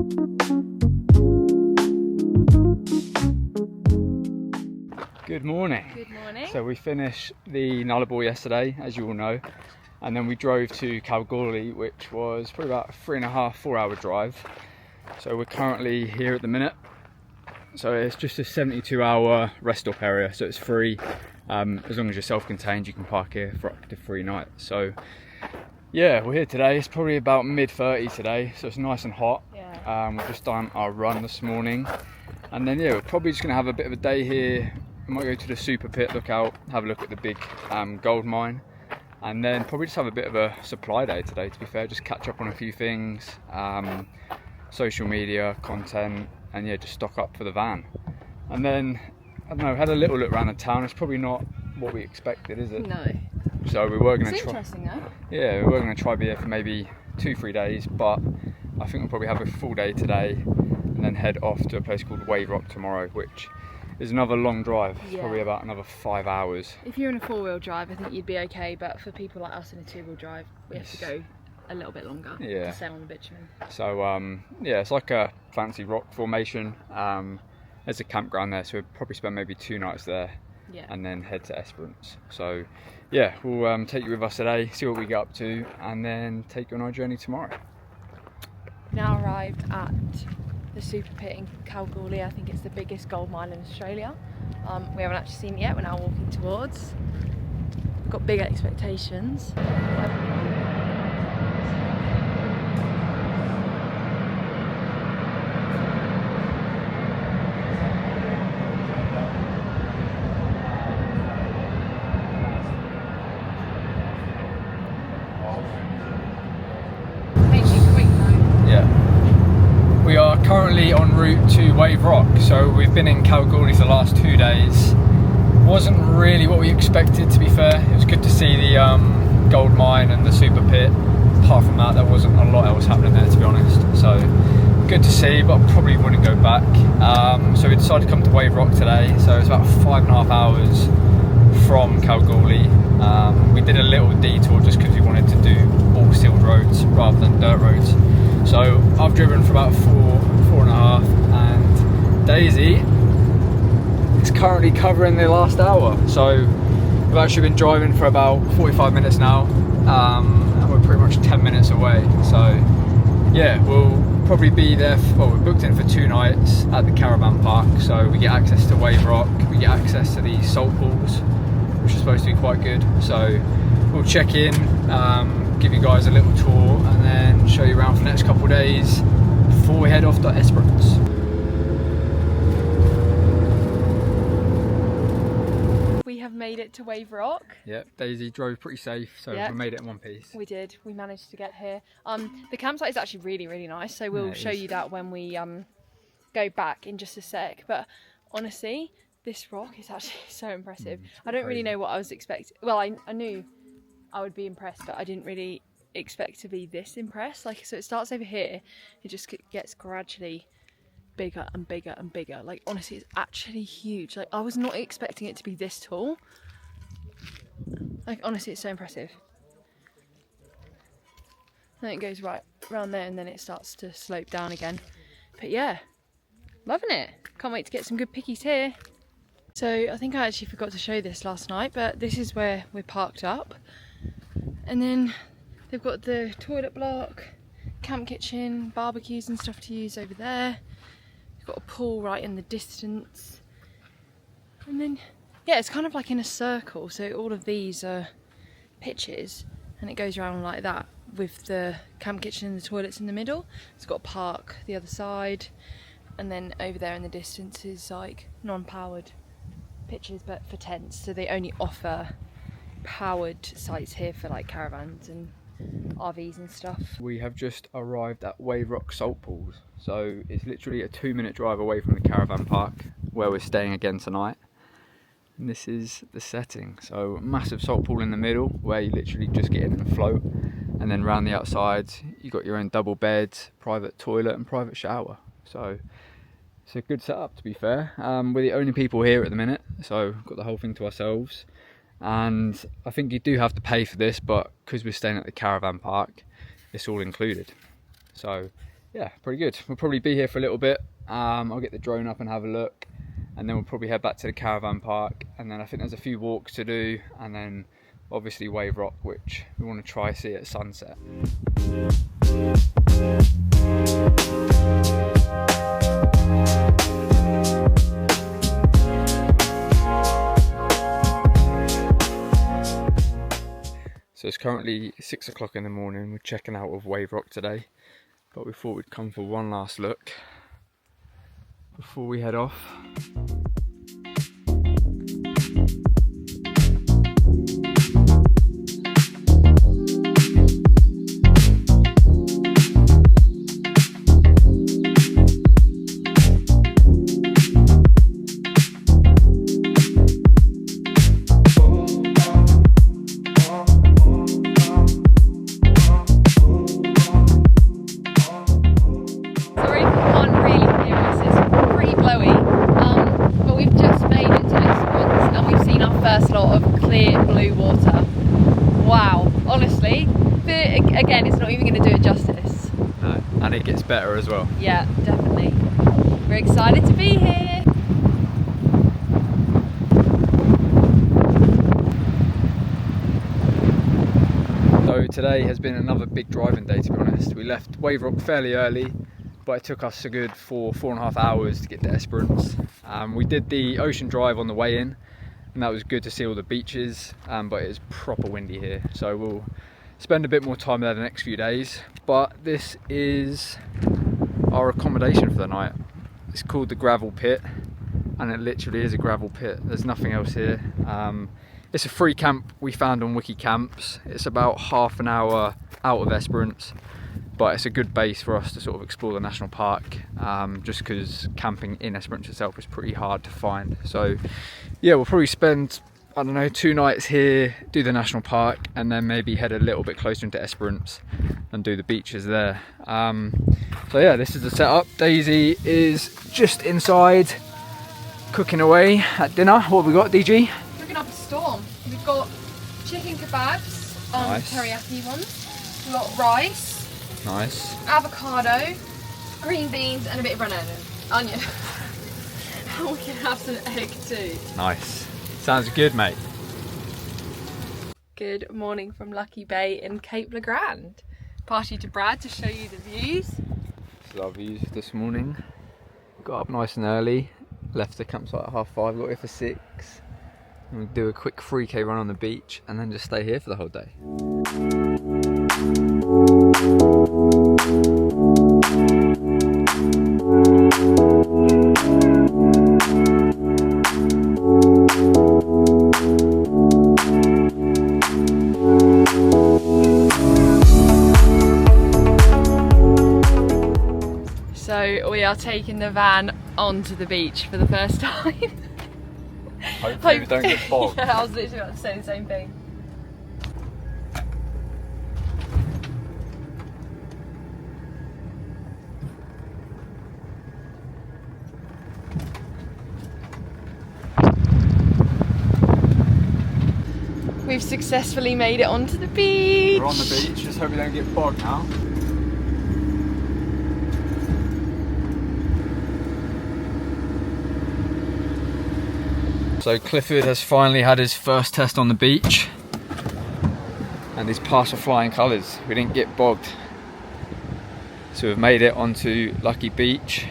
Good morning. Good morning. So we finished the Nullarbor yesterday, as you all know, and then we drove to Kalgoorlie, which was probably about a 3.5–4 hour drive. So we're currently here at the minute. So it's just a 72-hour rest stop area, so it's free. As long as you're self-contained, you can park here for up to 3 nights. So yeah, we're here today. It's probably about mid-30s today, so it's nice and hot. Yeah. We've just done our run this morning, and then yeah, we're probably just gonna have a bit of a day here. We might go to the super pit, look out, have a look at the big gold mine, and then probably just have a bit of a supply day today, to be fair. Just catch up on a few things, social media, content, and yeah, just stock up for the van. And then, I don't know, had a little look around the town. It's probably not what we expected, is it? No. So we were going to try. Interesting though. Yeah, we were going to try be here for maybe 2–3 days, but I think we'll probably have a full day today, and then head off to a place called Wave Rock tomorrow, which is another long drive. It's probably about another 5 hours. If you're in a 4-wheel drive, I think you'd be okay, but for people like us in a 2-wheel drive, we have to go a little bit longer to stay on the bitumen. So yeah, it's like a fancy rock formation. There's a campground there, so we'll probably spend maybe 2 nights there, and then head to Esperance. So yeah, we'll take you with us today, see what we get up to, and then take you on our journey tomorrow. Now arrived at the super pit in Kalgoorlie. I think it's the biggest gold mine in Australia. We haven't actually seen it yet. We're now walking towards. We've got big expectations. We are currently en route to Wave Rock, so we've been in Kalgoorlie for the last 2 days. Wasn't really what we expected, to be fair. It was good to see the gold mine and the super pit. Apart from that, there wasn't a lot else happening there, to be honest. So good to see, but I probably wouldn't go back. So we decided to come to Wave Rock today. So it's about 5.5 hours from Kalgoorlie. We did a little detour just because we wanted to do all sealed roads rather than dirt roads. So I've driven for about 4.5, and Daisy is currently covering the last hour. So we've actually been driving for about 45 minutes now, and we're pretty much 10 minutes away. So yeah, we'll probably be there, we're booked in for 2 nights at the caravan park. So we get access to Wave Rock, we get access to these salt pools, which is supposed to be quite good. So we'll check in, give you guys a little tour, and then show you around for the next couple of days before we head off to Esperance. We have made it to Wave Rock. Yeah, Daisy drove pretty safe, so we made it in one piece. We did. We managed to get here. The campsite is actually really, really nice, so we'll show you that when we go back in just a sec. But honestly, this rock is actually so impressive. I don't really know what I was expecting. Well, I knew I would be impressed, but I didn't really expect to be this impressed. Like, so it starts over here, it just gets gradually bigger and bigger and bigger. Like, honestly, it's actually huge. Like, I was not expecting it to be this tall. Like, honestly, it's so impressive. Then it goes right around there, and then it starts to slope down again. But yeah, loving it. Can't wait to get some good pickies here. So I think I actually forgot to show this last night, but this is where we're parked up. And then they've got the toilet block, camp kitchen, barbecues and stuff to use over there. We've got a pool right in the distance. And then, yeah, it's kind of like in a circle. So all of these are pitches, and it goes around like that with the camp kitchen and the toilets in the middle. It's got a park the other side. And then over there in the distance is like non-powered pitches, but for tents. So they only offer powered sites here for like caravans and RVs and stuff. We have just arrived at Wave Rock Salt Pools. So it's literally a 2-minute drive away from the caravan park where we're staying again tonight. And this is the setting. So a massive salt pool in the middle where you literally just get in and float. And then round the outside, you've got your own double bed, private toilet and private shower. So it's a good setup, to be fair. We're the only people here at the minute, so we've got the whole thing to ourselves. And I think you do have to pay for this, but because we're staying at the caravan park, it's all included. So yeah, pretty good. We'll probably be here for a little bit. I'll get the drone up and have a look, and then we'll probably head back to the caravan park, and then I think there's a few walks to do, and then obviously Wave Rock, which we want to try see at sunset. So it's currently 6 o'clock in the morning. We're checking out of Wave Rock today, but we thought we'd come for one last look before we head off. Again, it's not even going to do it justice. No, and it gets better as well. Yeah, definitely. We're excited to be here. So today has been another big driving day, to be honest. We left Wave Rock fairly early, but it took us a good 4.5 hours to get to Esperance. We did the ocean drive on the way in, and that was good to see all the beaches, but it's proper windy here, so we'll spend a bit more time there the next few days. But this is our accommodation for the night. It's called the Gravel Pit, and it literally is a gravel pit. There's nothing else here. It's a free camp we found on Wiki Camps. It's about half an hour out of Esperance, but it's a good base for us to sort of explore the national park, just because camping in Esperance itself is pretty hard to find. So yeah, we'll probably spend, I don't know, 2 nights here, do the national park, and then maybe head a little bit closer into Esperance and do the beaches there. So yeah, this is the setup. Daisy is just inside cooking away at dinner. What have we got, DG? Cooking up a storm. We've got chicken kebabs, Nice. teriyaki ones. We've got rice, Nice. avocado, green beans, and a bit of onion. And we can have some egg too. Nice. Sounds good, mate. Good morning from Lucky Bay in Cape Le Grand. Pass you to Brad to show you the views. This is our views this morning. Got up nice and early, left the campsite at 5:30, got here for 6. And we'll do a quick 3k run on the beach and then just stay here for the whole day. So we are taking the van onto the beach for the first time. Hopefully we don't get bogged. Yeah, I was literally about to say the same thing. We've successfully made it onto the beach. We're on the beach, just hope we don't get bogged now. So Clifford has finally had his first test on the beach, and he's passed with flying colours. We didn't get bogged. So we've made it onto Lucky Beach,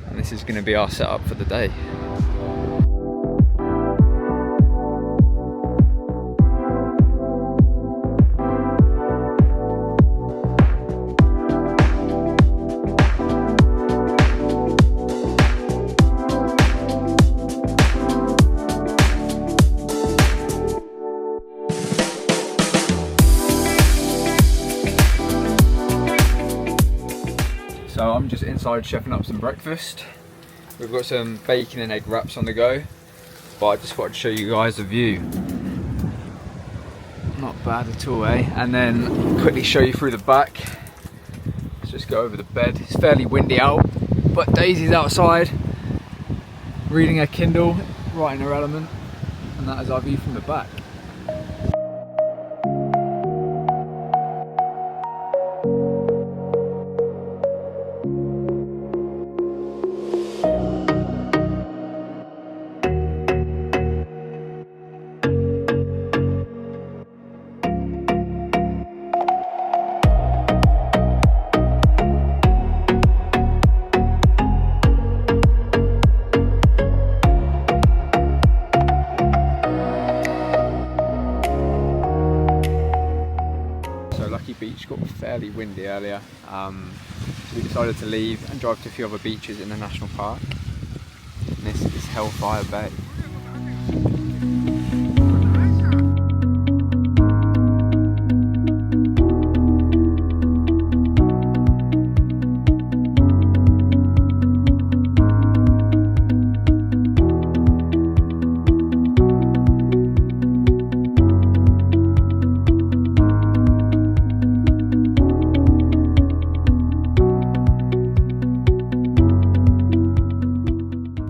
and this is going to be our setup for the day. So I'm just inside chefing up some breakfast. We've got some bacon and egg wraps on the go, but I just thought I'd show you guys a view. Not bad at all, eh? And then quickly show you through the back. Let's just go over the bed. It's fairly windy out, but Daisy's outside reading her Kindle, right in her element, and that is our view from the back. slightly earlier. So we decided to leave and drive to a few other beaches in the national park. And this is Hellfire Bay.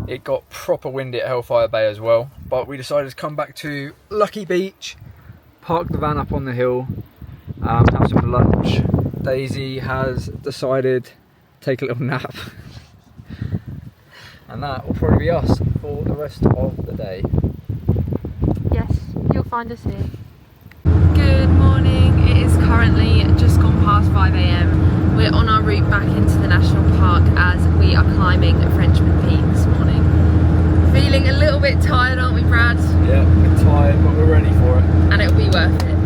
It got proper windy at Hellfire Bay as well, but we decided to come back to Lucky Beach, park the van up on the hill, have some lunch. Daisy has decided to take a little nap, and that will probably be us for the rest of the day. Yes, you'll find us here. Good morning, it is currently just gone past 5 AM. We're on our route back into the national park as we are climbing Frenchman Peak this morning. Feeling a little bit tired, aren't we, Brad? Yeah, we're tired, but we're ready for it. And it'll be worth it.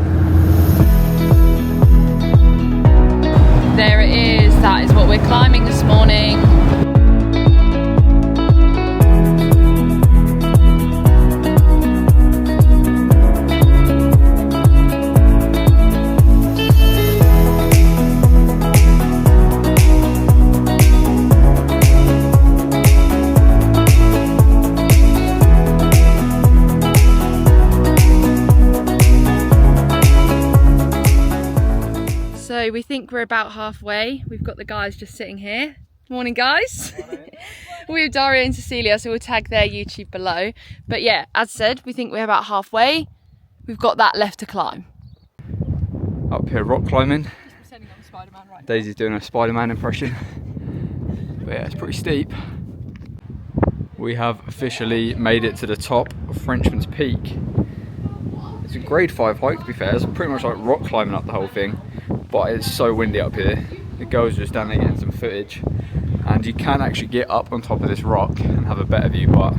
There it is, that is what we're climbing this morning. So we think we're about halfway. We've got the guys just sitting here. Morning, guys. We're with Daria and Cecilia, so we'll tag their YouTube below. But yeah, as said, we think we're about halfway. We've got that left to climb. Up here rock climbing. Just pretending I'm Spider-Man right now. Daisy's doing a Spider-Man impression. But yeah, it's pretty steep. We have officially made it to the top of Frenchman's Peak. It's a grade 5 hike, to be fair. It's pretty much like rock climbing up the whole thing. But it's so windy up here. The girls are just down there getting some footage, and you can actually get up on top of this rock and have a better view, but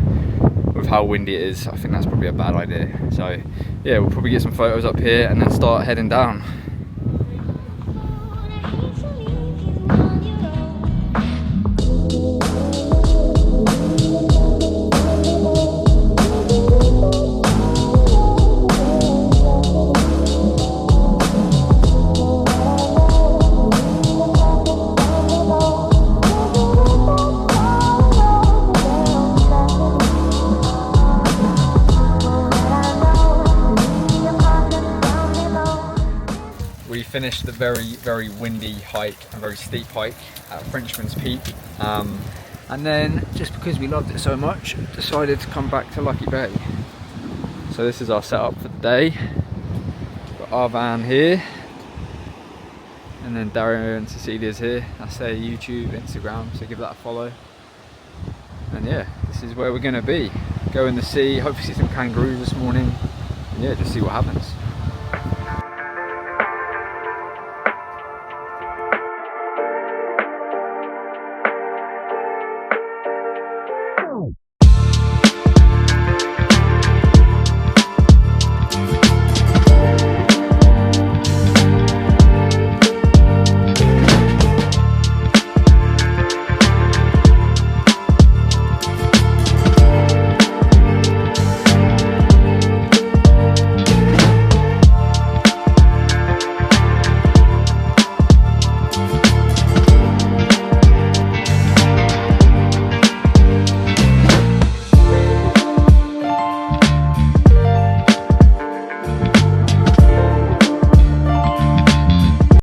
with how windy it is, I think that's probably a bad idea. So yeah, we'll probably get some photos up here and then start heading down. We finished the very windy hike and very steep hike at Frenchman's Peak, and then just because we loved it so much, decided to come back to Lucky Bay. So this is our setup for the day. Got our van here, and then Daria and Cecilia's here. That's their YouTube, Instagram, so give that a follow. And yeah, this is where we're going to be. Go in the sea, hopefully see some kangaroos this morning, and yeah, just see what happens.